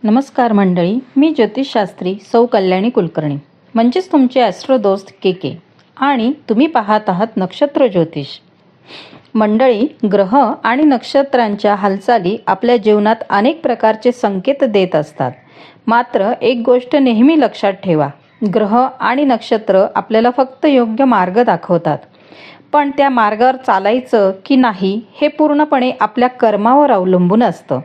नमस्कार मंडळी, मी ज्योतिषशास्त्री सौ कल्याणी कुलकर्णी म्हणजेच तुमचे ॲस्ट्रो दोस्त के आणि तुम्ही पाहत आहात नक्षत्र ज्योतिष. मंडळी, ग्रह आणि नक्षत्रांच्या हालचाली आपल्या जीवनात अनेक प्रकारचे संकेत देत असतात. मात्र एक गोष्ट नेहमी लक्षात ठेवा, ग्रह आणि नक्षत्र आपल्याला फक्त योग्य मार्ग दाखवतात, पण त्या मार्गावर चालायचं की नाही हे पूर्णपणे आपल्या कर्मावर अवलंबून असतं.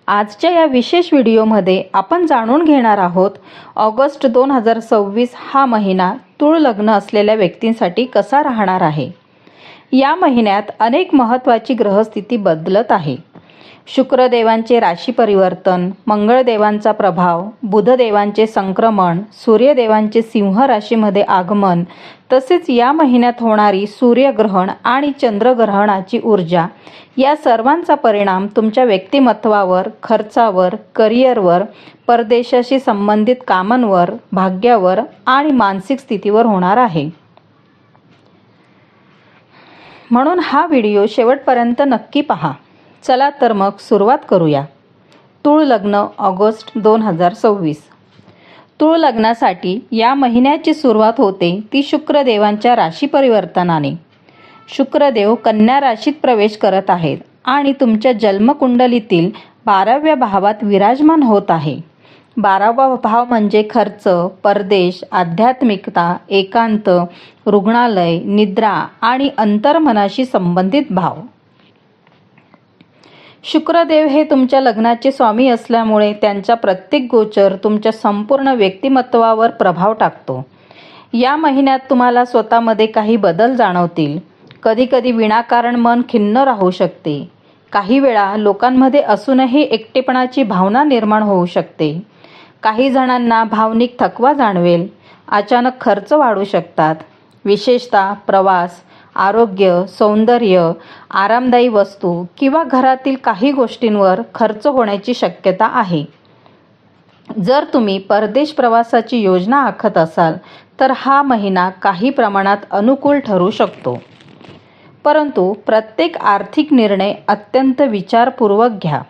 आजच्या या विशेष व्हिडिओमध्ये आपण जाणून घेणार आहोत ऑगस्ट 2026 हा महिना तुळ लग्न असलेल्या व्यक्तींसाठी कसा राहणार आहे. या महिन्यात अनेक महत्त्वाची ग्रहस्थिती बदलत आहे. शुक्रदेवांचे राशी परिवर्तन, मंगळदेवांचा प्रभाव, बुधदेवांचे संक्रमण, सूर्यदेवांचे सिंह राशीमध्ये आगमन, तसेच या महिन्यात होणारी सूर्यग्रहण आणि चंद्रग्रहणाची ऊर्जा या सर्वांचा परिणाम तुमच्या व्यक्तिमत्वावर, खर्चावर, करिअरवर, परदेशाशी संबंधित कामांवर, भाग्यावर आणि मानसिक स्थितीवर होणार आहे. म्हणून हा व्हिडिओ शेवटपर्यंत नक्की पहा. चला तर मग सुरुवात करूया. तुळ लग्न ऑगस्ट 2026. तुळ लग्नासाठी या महिन्याची सुरुवात होते ती शुक्रदेवांच्या राशी परिवर्तनाने. शुक्रदेव कन्या राशीत प्रवेश करत आहेत आणि तुमच्या जन्मकुंडलीतील 12व्या भावात विराजमान होत आहे. 12वा भाव म्हणजे खर्च, परदेश, आध्यात्मिकता, एकांत, रुग्णालय, निद्रा आणि अंतर्मनाशी संबंधित भाव. शुक्रदेव हे तुमच्या लग्नाचे स्वामी असल्यामुळे त्यांचा प्रत्येक गोचर तुमच्या संपूर्ण व्यक्तिमत्वावर प्रभाव टाकतो. या महिन्यात तुम्हाला स्वतःमध्ये काही बदल जाणवतील. कधीकधी विनाकारण मन खिन्न राहू शकते. काही वेळा लोकांमध्ये असूनही एकटेपणाची भावना निर्माण होऊ शकते. काही जणांना भावनिक थकवा जाणवेल. अचानक खर्च वाढू शकतात. विशेषतः प्रवास, आरोग्य, सौंदर्य, आरामदायी वस्तू किंवा घरातील काही गोष्टींवर खर्च होण्याची शक्यता आहे. जर तुम्ही परदेश प्रवासाची योजना आखत असाल तर हा महिना काही प्रमाणात अनुकूल ठरू शकतो. परंतु प्रत्येक आर्थिक निर्णय अत्यंत विचारपूर्वक घ्या.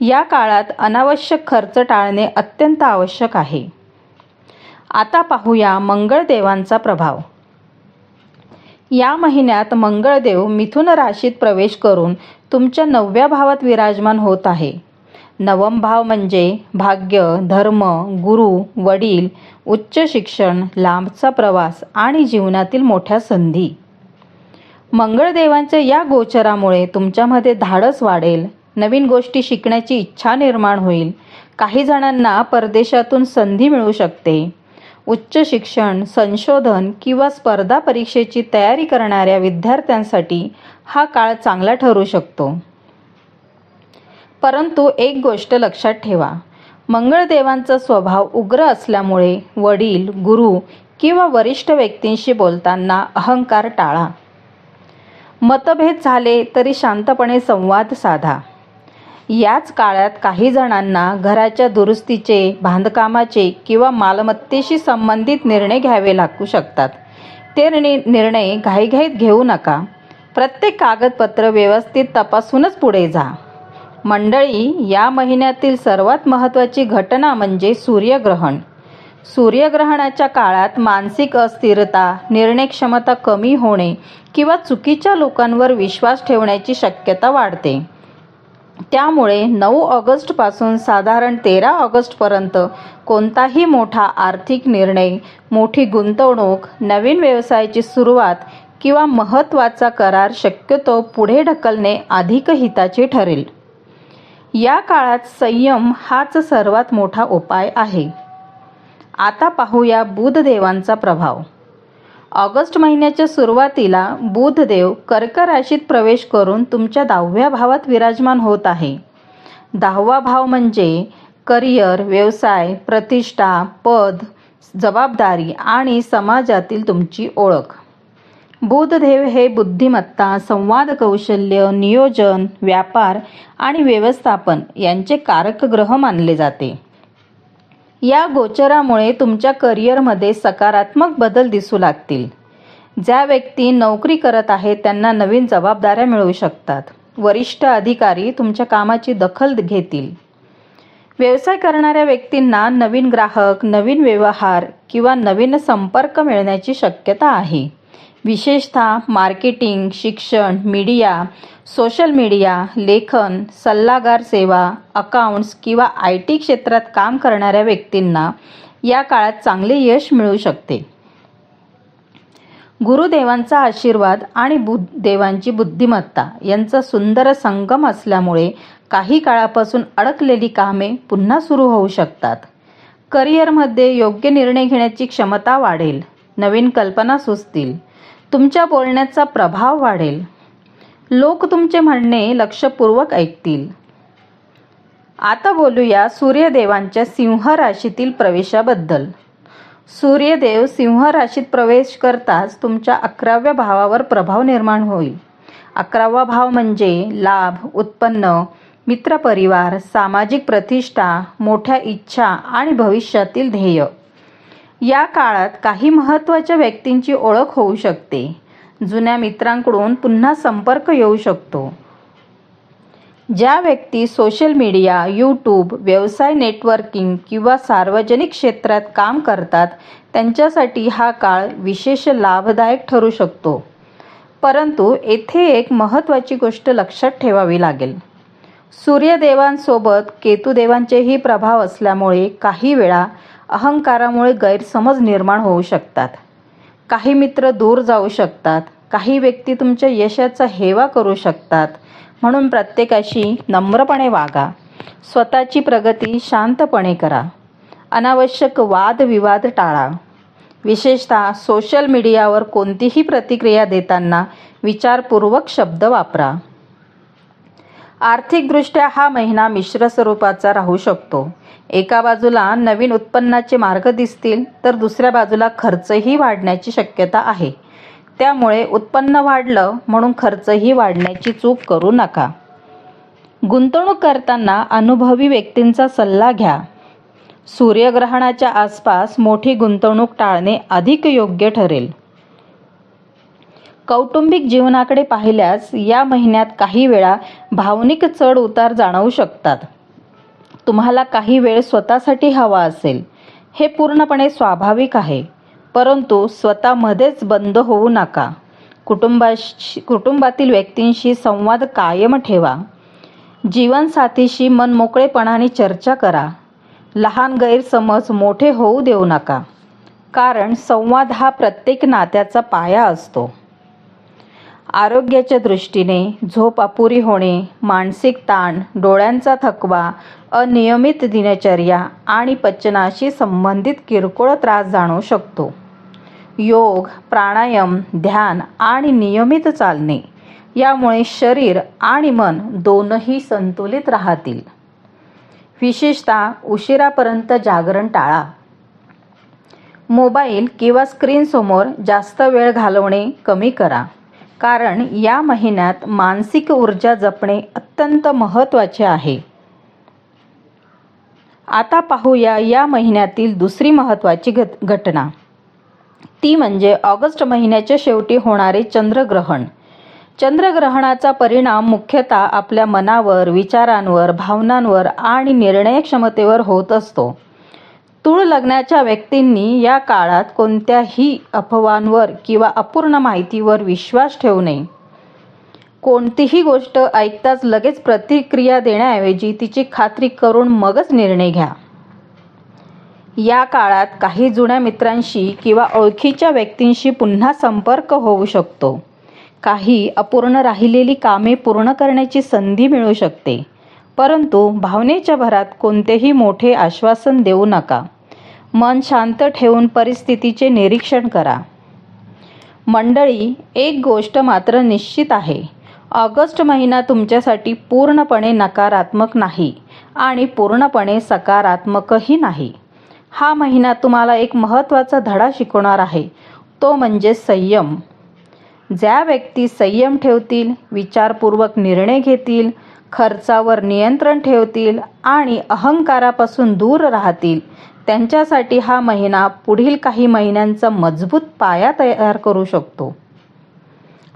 या काळात अनावश्यक खर्च टाळणे अत्यंत आवश्यक आहे. आता पाहूया मंगळदेवांचा प्रभाव. या महिन्यात मंगळदेव मिथुन राशीत प्रवेश करून तुमच्या 9व्या भावात विराजमान होत आहे. 9वा भाव म्हणजे भाग्य, धर्म, गुरु, वडील, उच्च शिक्षण, लांबचा प्रवास आणि जीवनातील मोठ्या संधी. मंगळदेवांच्या या गोचरामुळे तुमच्यामध्ये धाडस वाढेल. नवीन गोष्टी शिकण्याची इच्छा निर्माण होईल. काही जणांना परदेशातून संधी मिळू शकते. उच्च शिक्षण, संशोधन किंवा स्पर्धा परीक्षेची तयारी करणाऱ्या विद्यार्थ्यांसाठी हा काळ चांगला ठरू शकतो. परंतु एक गोष्ट लक्षात ठेवा, मंगळदेवांचा स्वभाव उग्र असल्यामुळे वडील, गुरु किंवा वरिष्ठ व्यक्तींशी बोलताना अहंकार टाळा. मतभेद झाले तरी शांतपणे संवाद साधा. याच काळात काही जणांना घराच्या दुरुस्तीचे, बांधकामाचे किंवा मालमत्तेशी संबंधित निर्णय घ्यावे लागू शकतात. ते निर्णय घाईघाईत घेऊ नका. प्रत्येक कागदपत्र व्यवस्थित तपासूनच पुढे जा. मंडळी, या महिन्यातील सर्वात महत्त्वाची घटना म्हणजे सूर्यग्रहण. सूर्यग्रहणाच्या काळात मानसिक अस्थिरता, निर्णयक्षमता कमी होणे किंवा चुकीच्या लोकांवर विश्वास ठेवण्याची शक्यता वाढते. त्यामुळे 9 ऑगस्टपासून साधारण 13 ऑगस्टपर्यंत कोणताही मोठा आर्थिक निर्णय, मोठी गुंतवणूक, नवीन व्यवसायाची सुरुवात किंवा महत्त्वाचा करार शक्यतो पुढे ढकलणे अधिक हिताचे ठरेल. या काळात संयम हाच सर्वात मोठा उपाय आहे. आता पाहूया बुधदेवांचा प्रभाव. ऑगस्ट महिन्याच्या सुरुवातीला बुधदेव कर्क राशीत प्रवेश करून तुमच्या 10व्या भावात विराजमान होत आहे. 10वा भाव म्हणजे करिअर, व्यवसाय, प्रतिष्ठा, पद, जबाबदारी आणि समाजातील तुमची ओळख. बुधदेव हे बुद्धिमत्ता, संवाद कौशल्य, नियोजन, व्यापार आणि व्यवस्थापन यांचे कारक ग्रह मानले जाते. या गोचरामुळे तुमच्या करिअरमध्ये सकारात्मक बदल दिसू लागतील. ज्या व्यक्ती नोकरी करत आहेत त्यांना नवीन जबाबदाऱ्या मिळू शकतात. वरिष्ठ अधिकारी तुमच्या कामाची दखल घेतील. व्यवसाय करणाऱ्या व्यक्तींना नवीन ग्राहक, नवीन व्यवहार किंवा नवीन संपर्क मिळण्याची शक्यता आहे. विशेषतः मार्केटिंग, शिक्षण, मीडिया, सोशल मीडिया, लेखन, सल्लागार सेवा, अकाउंट्स किंवा IT क्षेत्रात काम करणाऱ्या व्यक्तींना या काळात चांगले यश मिळू शकते. गुरुदेवांचा आशीर्वाद आणि देवांची बुद्धिमत्ता यांचा सुंदर संगम असल्यामुळे काही काळापासून अडकलेली कामे पुन्हा सुरू होऊ शकतात. करिअरमध्ये योग्य निर्णय घेण्याची क्षमता वाढेल. नवीन कल्पना सुचतील. तुमच्या बोलण्याचा प्रभाव वाढेल. लोक तुमचे म्हणणे लक्षपूर्वक ऐकतील. आता बोलूया सूर्यदेवांच्या सिंह राशीतील प्रवेशाबद्दल. सूर्यदेव सिंह राशीत प्रवेश करताच तुमच्या 11व्या भावावर प्रभाव निर्माण होईल. 11वा भाव म्हणजे लाभ, उत्पन्न, मित्रपरिवार, सामाजिक प्रतिष्ठा, मोठ्या इच्छा आणि भविष्यातील ध्येय. या काळात काही महत्त्वाच्या व्यक्तींची ओळख होऊ शकते. जुन्या मित्रांकडून पुन्हा संपर्क येऊ शकतो. ज्या व्यक्ती सोशल मीडिया, यूट्यूब, व्यवसाय नेटवर्किंग किंवा सार्वजनिक क्षेत्रात काम करतात त्यांच्यासाठी हा काळ विशेष लाभदायक ठरू शकतो. परंतु येथे एक महत्त्वाची गोष्ट लक्षात ठेवावी लागेल. सूर्यदेवांसोबत केतुदेवांचेही प्रभाव असल्यामुळे काही वेळा अहंकारामुळे गैरसमज निर्माण होऊ शकतात. काही मित्र दूर जाऊ शकतात. काही व्यक्ती तुमच्या यशाचा हेवा करू शकतात. म्हणून प्रत्येकाशी नम्रपणे वागा. स्वतःची प्रगती शांतपणे करा. अनावश्यक वादविवाद टाळा. विशेषतः सोशल मीडियावर कोणतीही प्रतिक्रिया देताना विचारपूर्वक शब्द वापरा. आर्थिकदृष्ट्या हा महिना मिश्र स्वरूपाचा राहू शकतो. एका बाजूला नवीन उत्पन्नाचे मार्ग दिसतील तर दुसऱ्या बाजूला खर्चही वाढण्याची शक्यता आहे. त्यामुळे उत्पन्न वाढलं म्हणून खर्चही वाढण्याची चूक करू नका. गुंतवणूक करताना अनुभवी व्यक्तींचा सल्ला घ्या. सूर्यग्रहणाच्या आसपास मोठी गुंतवणूक टाळणे अधिक योग्य ठरेल. कौटुंबिक जीवनाकडे पाहिल्यास या महिन्यात काही वेळा भावनिक चढ उतार जाणवू शकतात. तुम्हाला काही वेळ स्वतःसाठी हवा असेल. हे पूर्णपणे स्वाभाविक आहे. परंतु स्वतःमध्येच बंद होऊ नका. कुटुंबातील व्यक्तींशी संवाद कायम ठेवा. जीवनसाथीशी मनमोकळेपणाने चर्चा करा. लहान गैरसमज मोठे होऊ देऊ नका. कारण संवाद हा प्रत्येक नात्याचा पाया असतो. आरोग्याच्या दृष्टीने झोप अपुरी होणे, मानसिक ताण, डोळ्यांचा थकवा, अनियमित दिनचर्या आणि पचनाशी संबंधित किरकोळ त्रास जाणवू शकतो. योग, प्राणायाम, ध्यान आणि नियमित चालणे यामुळे शरीर आणि मन दोनही संतुलित राहतील. विशेषतः उशिरापर्यंत जागरण टाळा. मोबाईल किंवा स्क्रीनसमोर जास्त वेळ घालवणे कमी करा. कारण या महिन्यात मानसिक ऊर्जा जपणे अत्यंत महत्त्वाचे आहे. आता पाहूया या महिन्यातील दुसरी महत्त्वाची घटना. ती म्हणजे ऑगस्ट महिन्याच्या शेवटी होणारे चंद्रग्रहण. चंद्रग्रहणाचा परिणाम मुख्यतः आपल्या मनावर, विचारांवर, भावनांवर आणि निर्णय क्षमतेवर होत असतो. तूळ लग्नाच्या व्यक्तींनी या काळात कोणत्याही अफवांवर किंवा अपूर्ण माहितीवर विश्वास ठेवू नये. कोणतीही गोष्ट ऐकताच लगेच प्रतिक्रिया देण्याऐवजी तिची खात्री करून मगच निर्णय घ्या. या काळात काही जुन्या मित्रांशी किंवा ओळखीच्या व्यक्तींशी पुन्हा संपर्क होऊ शकतो. काही अपूर्ण राहिलेली कामे पूर्ण करण्याची संधी मिळू शकते. परंतु भावनेच्या भरात कोणतेही मोठे आश्वासन देऊ नका. मन शांत ठेवून परिस्थितीचे निरीक्षण करा. मंडळी, एक गोष्ट मात्र निश्चित आहे. ऑगस्ट महिना तुमच्यासाठी पूर्णपणे नकारात्मक नाही आणि पूर्णपणे सकारात्मकही नाही. हा महिना तुम्हाला एक महत्त्वाचा धडा शिकवणार आहे. तो म्हणजे संयम. ज्या व्यक्ती संयम ठेवतील, विचारपूर्वक निर्णय घेतील, खर्चावर नियंत्रण ठेवतील आणि अहंकारापासून दूर राहतील त्यांच्यासाठी हा महिना पुढील काही महिन्यांचा मजबूत पाया तयार करू शकतो.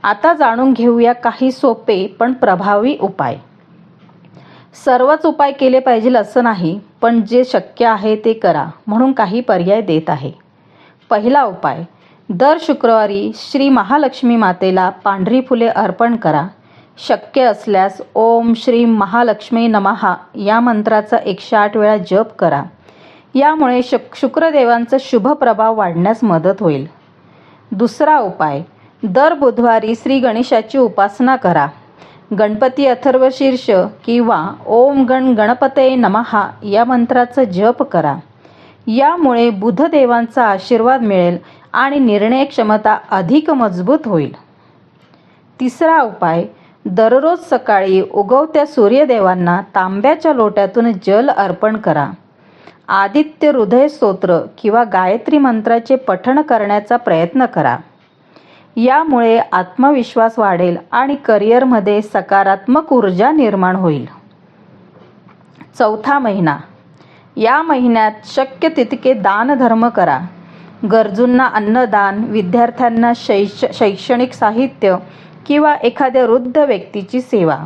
आता जाणून घेऊया काही सोपे पण प्रभावी उपाय. सर्वच उपाय केले पाहिजे असं नाही. पण जे शक्य आहे ते करा म्हणून काही पर्याय देत आहे. पहिला उपाय, दर शुक्रवारी श्री महालक्ष्मी मातेला पांढरी फुले अर्पण करा. शक्य असल्यास ओम श्री महालक्ष्मी नमः या मंत्राचा 108 वेळा जप करा. यामुळे शुक्रदेवांचा शुभ प्रभाव वाढण्यास मदत होईल. दुसरा उपाय, दर बुधवारी श्री गणेशाची उपासना करा. गणपती अथर्वशीर्ष किंवा ओम गण गणपतये नमः या मंत्राचा जप करा. यामुळे बुधदेवांचा आशीर्वाद मिळेल आणि निर्णय क्षमता अधिक मजबूत होईल. तिसरा उपाय, दररोज सकाळी उगवत्या सूर्यदेवांना तांब्याच्या लोट्यातून जल अर्पण करा. आदित्य हृदय स्तोत्र किंवा गायत्री मंत्राचे पठण करण्याचा प्रयत्न करा. यामुळे आत्मविश्वास वाढेल आणि करिअरमध्ये सकारात्मक ऊर्जा निर्माण होईल. चौथा महिना, या महिन्यात शक्य तितके दानधर्म करा. गरजूंना अन्नदान, विद्यार्थ्यांना शैक्षणिक साहित्य किंवा एखाद्या वृद्ध व्यक्तीची सेवा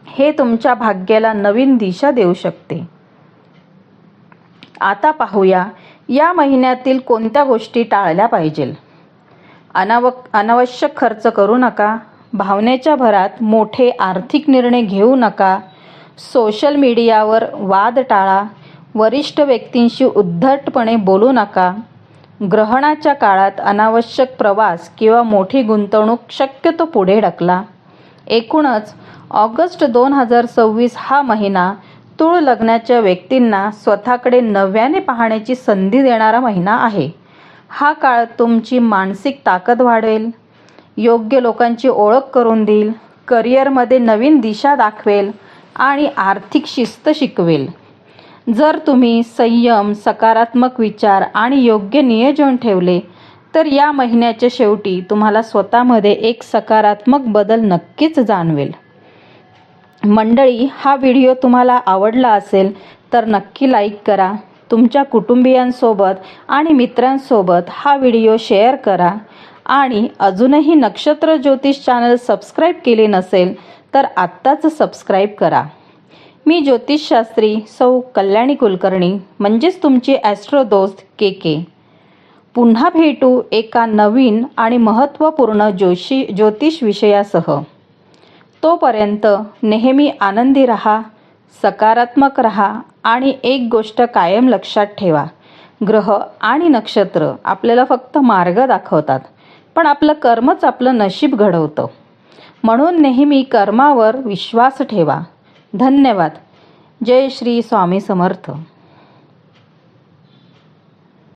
हे तुमच्या भाग्याला नवीन दिशा देऊ शकते. आता पाहूया या महिन्यातील कोणत्या गोष्टी टाळल्या पाहिजेल. अनावश्यक खर्च करू नका. भावनेच्या भरात मोठे आर्थिक निर्णय घेऊ नका. सोशल मीडियावर वाद टाळा. वरिष्ठ व्यक्तींशी उद्धटपणे बोलू नका. ग्रहणाच्या काळात अनावश्यक प्रवास किंवा मोठी गुंतवणूक शक्यतो पुढे ढकला. एकूणच ऑगस्ट 2026 हा महिना तुळ लग्नाच्या व्यक्तींना स्वतःकडे नव्याने पाहण्याची संधी देणारा महिना आहे. हा काळ तुमची मानसिक ताकद वाढवेल, योग्य लोकांची ओळख करून देईल, करिअरमध्ये नवीन दिशा दाखवेल आणि आर्थिक शिस्त शिकवेल. जर तुम्ही संयम, सकारात्मक विचार आणि योग्य नियोजन ठेवले तर या महिन्याच्या शेवटी तुम्हाला स्वतःमध्ये एक सकारात्मक बदल नक्कीच जाणवेल. मंडळी, हा व्हिडिओ तुम्हाला आवडला असेल तर नक्की लाईक करा. तुमच्या कुटुंबियांसोबत आणि मित्रांसोबत हा व्हिडिओ शेअर करा आणि अजूनही नक्षत्र ज्योतिष चॅनल सबस्क्राईब केले नसेल तर आत्ताच सबस्क्राईब करा. मी ज्योतिषशास्त्री सौ कल्याणी कुलकर्णी म्हणजेच तुमची ॲस्ट्रो दोस्त के. पुन्हा भेटू एका नवीन आणि महत्त्वपूर्ण ज्योतिष विषयासह. तोपर्यंत नेहमी आनंदी राहा, सकारात्मक राहा आणि एक गोष्ट कायम लक्षात ठेवा, ग्रह आणि नक्षत्र आपल्याला फक्त मार्ग दाखवतात, पण आपलं कर्मच आपलं नशीब घडवतं. म्हणून नेहमी कर्मावर विश्वास ठेवा. धन्यवाद. जय श्री स्वामी समर्थ.